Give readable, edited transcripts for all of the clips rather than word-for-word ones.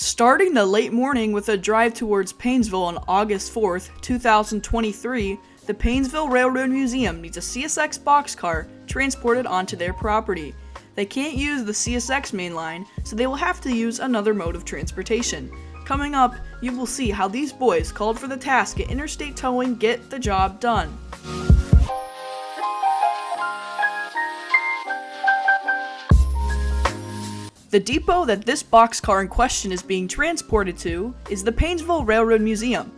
Starting the late morning with a drive towards Painesville on August 4th, 2023, the Painesville Railroad Museum needs a CSX Boxcar transported onto their property. They can't use the CSX mainline, so they will have to use another mode of transportation. Coming up, you will see how these boys called for the task at Interstate Towing get the job done. The depot that this boxcar in question is being transported to is the Painesville Railroad Museum.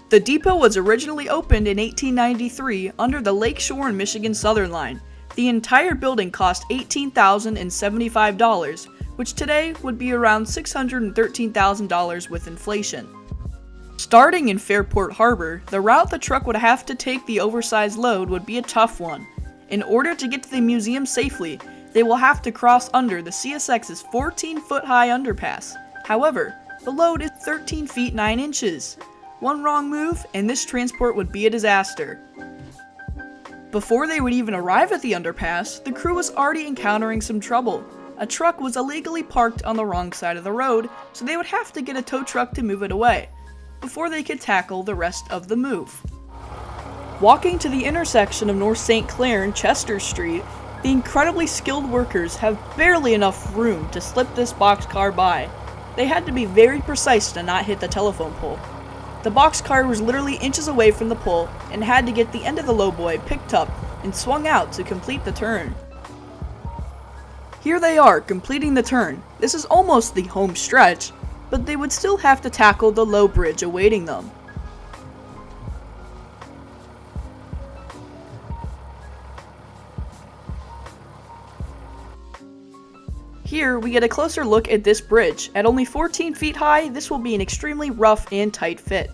The depot was originally opened in 1893 under the Lakeshore and Michigan Southern Line. The entire building cost $18,075, which today would be around $613,000 with inflation. Starting in Fairport Harbor, the route the truck would have to take the oversized load would be a tough one. In order to get to the museum safely, they will have to cross under the CSX's 14-foot-high underpass. However, the load is 13 feet 9 inches. One wrong move, and this transport would be a disaster. Before they would even arrive at the underpass, the crew was already encountering some trouble. A truck was illegally parked on the wrong side of the road, so they would have to get a tow truck to move it away, before they could tackle the rest of the move. Walking to the intersection of North St. Clair and Chester Street, the incredibly skilled workers have barely enough room to slip this boxcar by. They had to be very precise to not hit the telephone pole. The boxcar was literally inches away from the pole and had to get the end of the lowboy picked up and swung out to complete the turn. Here they are completing the turn. This is almost the home stretch, but they would still have to tackle the low bridge awaiting them. Here, we get a closer look at this bridge. At only 14 feet high, this will be an extremely rough and tight fit.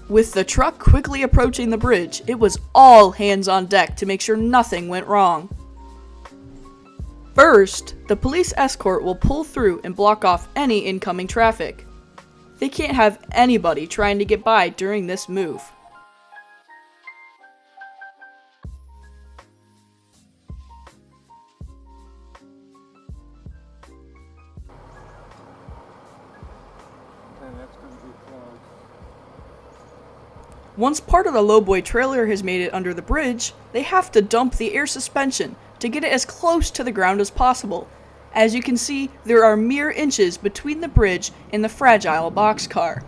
With the truck quickly approaching the bridge, it was all hands on deck to make sure nothing went wrong. First, the police escort will pull through and block off any incoming traffic. They can't have anybody trying to get by during this move. Once part of the lowboy trailer has made it under the bridge, they have to dump the air suspension to get it as close to the ground as possible. As you can see, there are mere inches between the bridge and the fragile boxcar.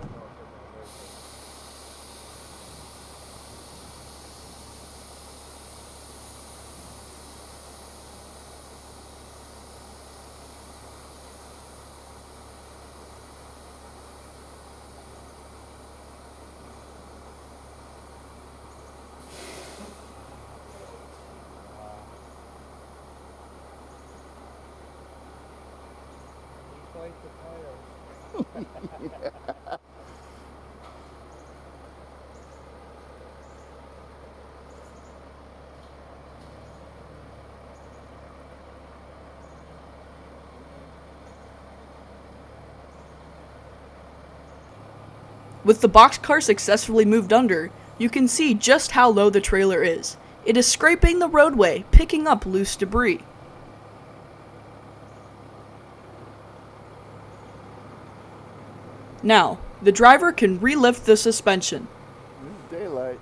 With the boxcar successfully moved under, you can see just how low the trailer is. It is scraping the roadway, picking up loose debris. Now, the driver can relift the suspension. This is daylight.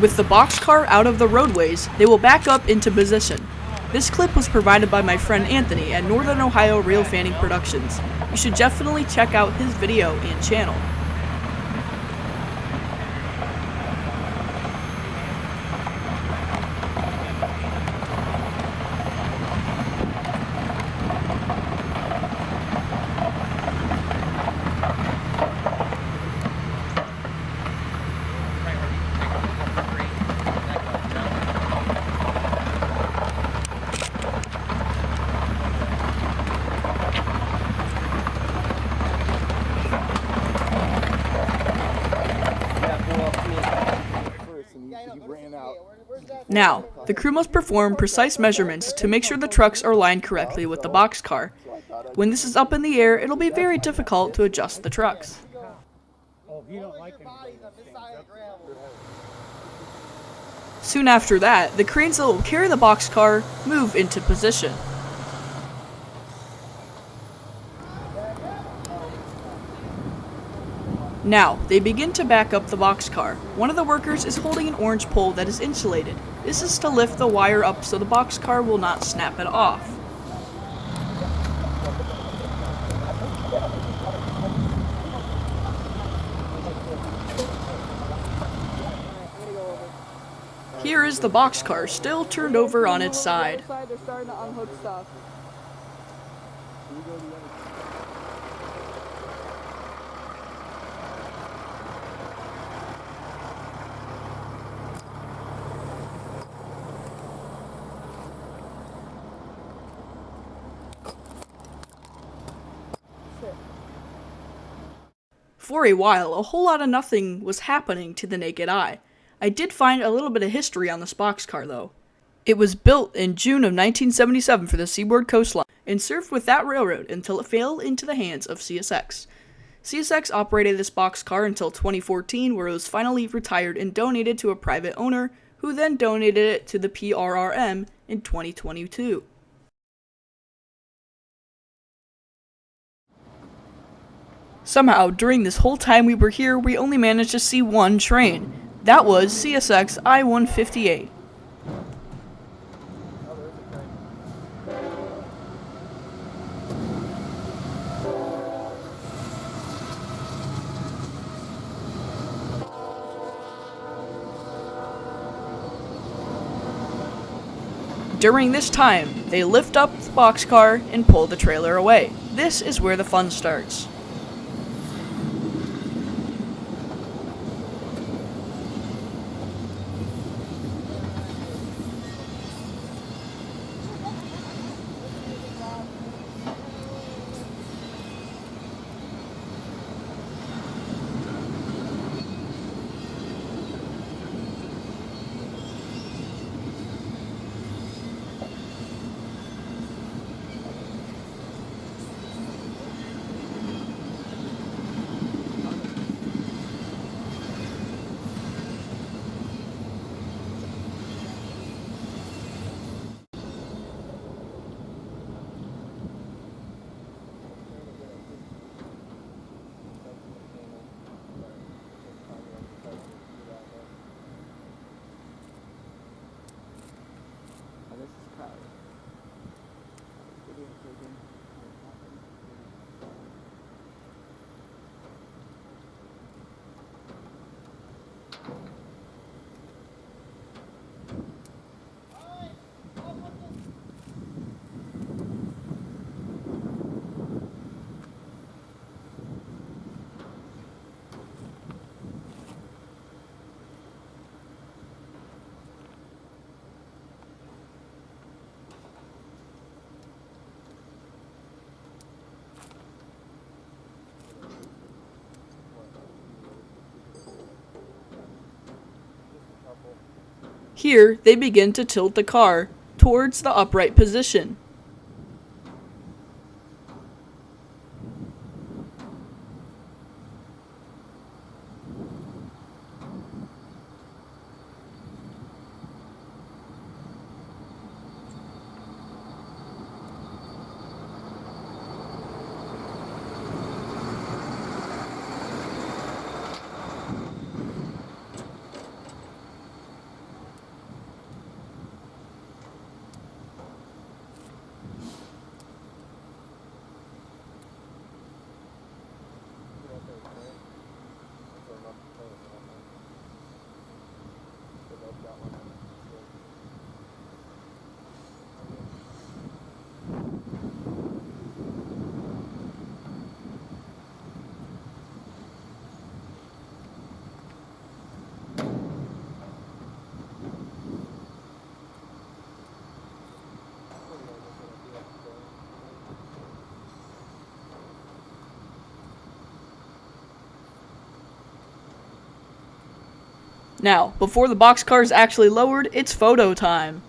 With the boxcar out of the roadways, they will back up into position. This clip was provided by my friend Anthony at Northern Ohio Rail Fanning Productions. You should definitely check out his video and channel. Chris, and he ran out. Now, the crew must perform precise measurements to make sure the trucks are lined correctly with the boxcar. When this is up in the air, it'll be very difficult to adjust the trucks. Soon after that, the cranes that will carry the boxcar move into position. Now, they begin to back up the boxcar. One of the workers is holding an orange pole that is insulated. This is to lift the wire up so the boxcar will not snap it off. Here is the boxcar, still turned over on its side. They're starting to unhook stuff. For a while, a whole lot of nothing was happening to the naked eye. I did find a little bit of history on this boxcar, though. It was built in June of 1977 for the Seaboard Coastline and served with that railroad until it fell into the hands of CSX. CSX operated this boxcar until 2014, where it was finally retired and donated to a private owner, who then donated it to the PRRM in 2022. Somehow, during this whole time we were here, we only managed to see one train. That was CSX I-158. During this time, they lift up the boxcar and pull the trailer away. This is where the fun starts. Here, they begin to tilt the car towards the upright position. Now, before the boxcar is actually lowered, it's photo time.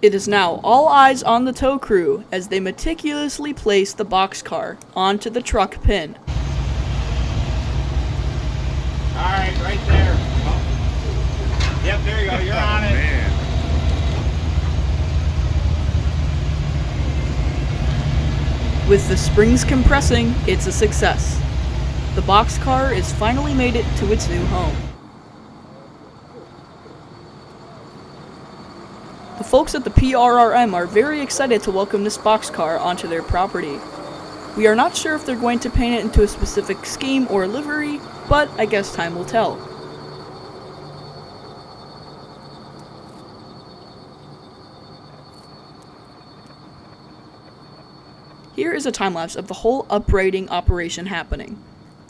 It is now all eyes on the tow crew as they meticulously place the boxcar onto the truck pin. Alright, right there. Oh. Yep, there you go, you're on it. Man. With the springs compressing, it's a success. The boxcar is finally made it to its new home. The folks at the PRRM are very excited to welcome this boxcar onto their property. We are not sure if they're going to paint it into a specific scheme or livery, but I guess time will tell. Here is a time-lapse of the whole upgrading operation happening.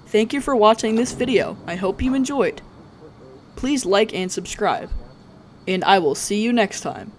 Thank you for watching this video. I hope you enjoyed. Please like and subscribe. And I will see you next time.